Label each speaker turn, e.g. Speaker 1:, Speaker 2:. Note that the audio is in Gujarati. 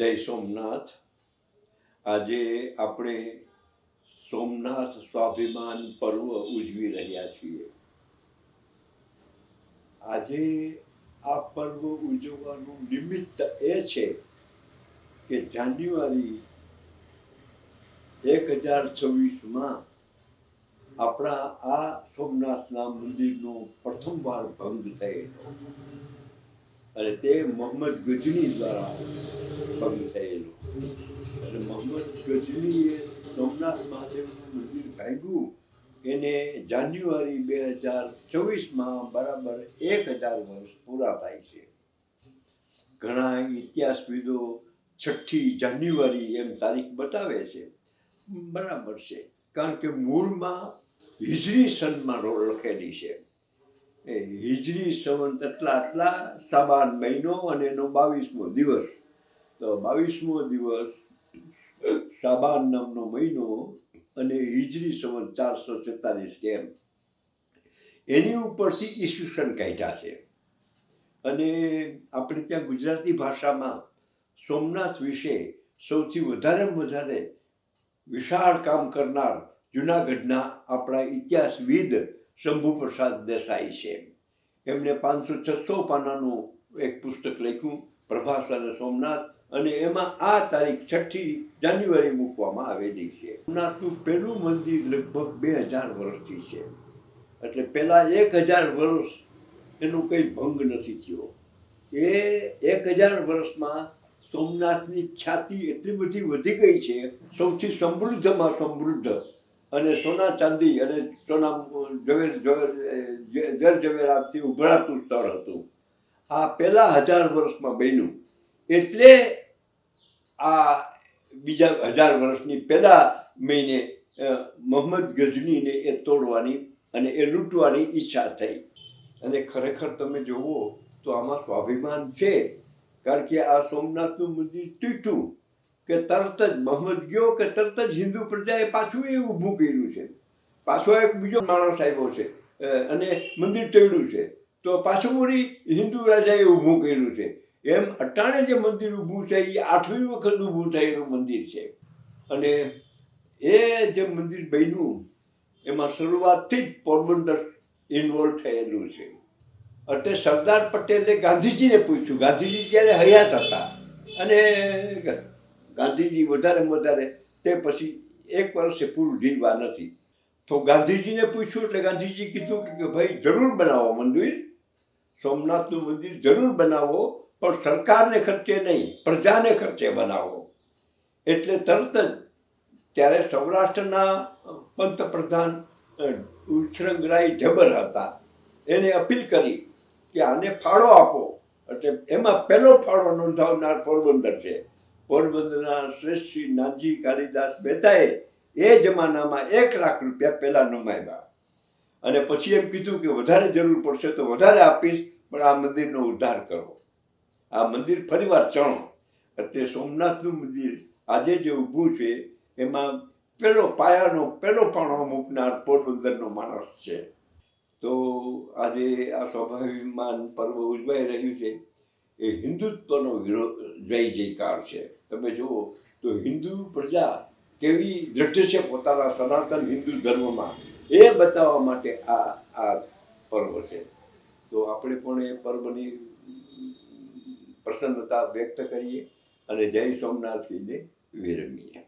Speaker 1: જય સોમનાથ। આજે આપણે સોમનાથ સ્વાભિમાન પર્વ ઉજવી રહ્યા છીએ। આજે આ પર્વ ઉજવવાનું નિમિત્ત એ છે કે જાન્યુઆરી 2026માં આપણા આ સોમનાથના મંદિરનો પ્રથમવાર ભંગ થયેલો અને તે મોહમ્મદ ગજની દ્વારા ભંગ થયેલો। અને મોહમ્મદ ગજનીએ સોમનાથ મહાદેવનું મંદિર ભાંગ્યું એને જાન્યુઆરી 2024માં બરાબર 1000 વર્ષ પૂરા થાય છે। ઘણા ઇતિહાસવિદો 6ઠી જાન્યુઆરી એમ તારીખ બતાવે છે, બરાબર છે, કારણ કે મૂળમાં હિજરી સનમાં લખેલી છે। એ હિજરી સંવત આટલા સાબાન મહિનો અને એનો 22મો દિવસ, તો 22મો દિવસ સાબાન નામનો મહિનો અને હિજરી સંવત 446 એમ એની ઉપરથી ઈસવીસન કાઢ્યા છે। અને આપણે ત્યાં ગુજરાતી ભાષામાં સોમનાથ વિશે સૌથી વધારે વિશાળ કામ કરનાર જુનાગઢના આપણા ઇતિહાસવિદ શંભુપ્રસાદ દેસાઈ છે। એમણે 500-600 પાનાનું એક પુસ્તક લખ્યું, પ્રભાસ અને સોમનાથ, અને એમાં આ તારીખ 6ઠી જાન્યુઆરી મૂકવામાં આવેલી છે। સોમનાથનું પહેલું મંદિર લગભગ 2000 વર્ષથી છે, એટલે પહેલા 1000 વર્ષ એનો કંઈ ભંગ નથી થયો। એ 1000 વર્ષમાં સોમનાથની ખ્યાતિ એટલી બધી વધી ગઈ છે, સૌથી સમૃદ્ધમાં સમૃદ્ધ અને સોના ચાંદી અને સોના જવેરાતથી ઉભરાતું સ્થળ હતું। આ પહેલા 1000 વર્ષમાં બન્યું, એટલે આ બીજા 1000 વર્ષની પહેલા મહિને મોહમ્મદ ગજનીને એ તોડવાની અને એ લૂંટવાની ઈચ્છા થઈ। અને ખરેખર તમે જુઓ તો આમાં સ્વાભિમાન છે, કારણ કે આ સોમનાથનું મંદિર તૂટ્યું કે તરત જ મોહમ્મદ ગયો કે તરત જ હિન્દુ પ્રજાએ પાછું એ ઊભું કર્યું છે। પાછો એક બીજો માણસ આવ્યો છે અને મંદિર તોડ્યું છે, તો પાછું વળી હિન્દુ રાજાએ ઊભું કર્યું છે। એમ અટાણે જે મંદિર ઊભું છે એ 8મી વખત ઊભું થયેલું મંદિર છે। અને એ જે મંદિર બન્યું એમાં શરૂઆતથી જ પોરબંદર ઇન્વોલ્વ થયેલું છે। એટલે સરદાર પટેલે ગાંધીજીને પૂછ્યું, ગાંધીજી ત્યારે હયાત હતા અને ગાંધીજી વધારે તે પછી 1 વર્ષે પૂરું જીવવા નથી, તો ગાંધીજીને પૂછ્યું એટલે ગાંધીજી કીધું કે ભાઈ જરૂર બનાવો મંદિર, સોમનાથનું મંદિર જરૂર બનાવો, પણ સરકારને ખર્ચે નહીં, પ્રજાને ખર્ચે બનાવો। એટલે તરત જ ત્યારે સૌરાષ્ટ્રના પંતપ્રધાન ઉછરંગરાય ઢેબર હતા, એને અપીલ કરી કે આને ફાળો આપો। એટલે એમાં પહેલો ફાળો નોંધાવનાર પોરબંદર છે। પોરબંદરના શ્રેષ્ઠ શ્રી નાનજી કાલિદાસ મહેતાએ એ જમાનામાં 1 લાખ રૂપિયા પહેલા નમાવ્યા, અને પછી એમ કીધું કે વધારે જરૂર પડશે તો વધારે આપીશ, પણ આ મંદિરનો ઉદ્ધાર કરો, આ મંદિર ફરીવાર ચણો। એટલે સોમનાથનું મંદિર આજે જે ઊભું છે એમાં પહેલો પાણો મૂકનાર પોરબંદરનો માણસ છે। તો આજે આ સ્વાભિમાન પર્વ ઉજવાઈ રહ્યું છે, એ હિન્દુત્વનો જય જયકાર છે। તમે જુઓ તો હિન્દુ પ્રજા કેવી દ્રઢ છે પોતાના સનાતન હિન્દુ ધર્મમાં, એ બતાવવા માટે આ પર્વ છે। તો આપણે પણ એ પર્વની પ્રસન્નતા વ્યક્ત કરીએ અને જય સોમનાથ કહીને વિરમીએ।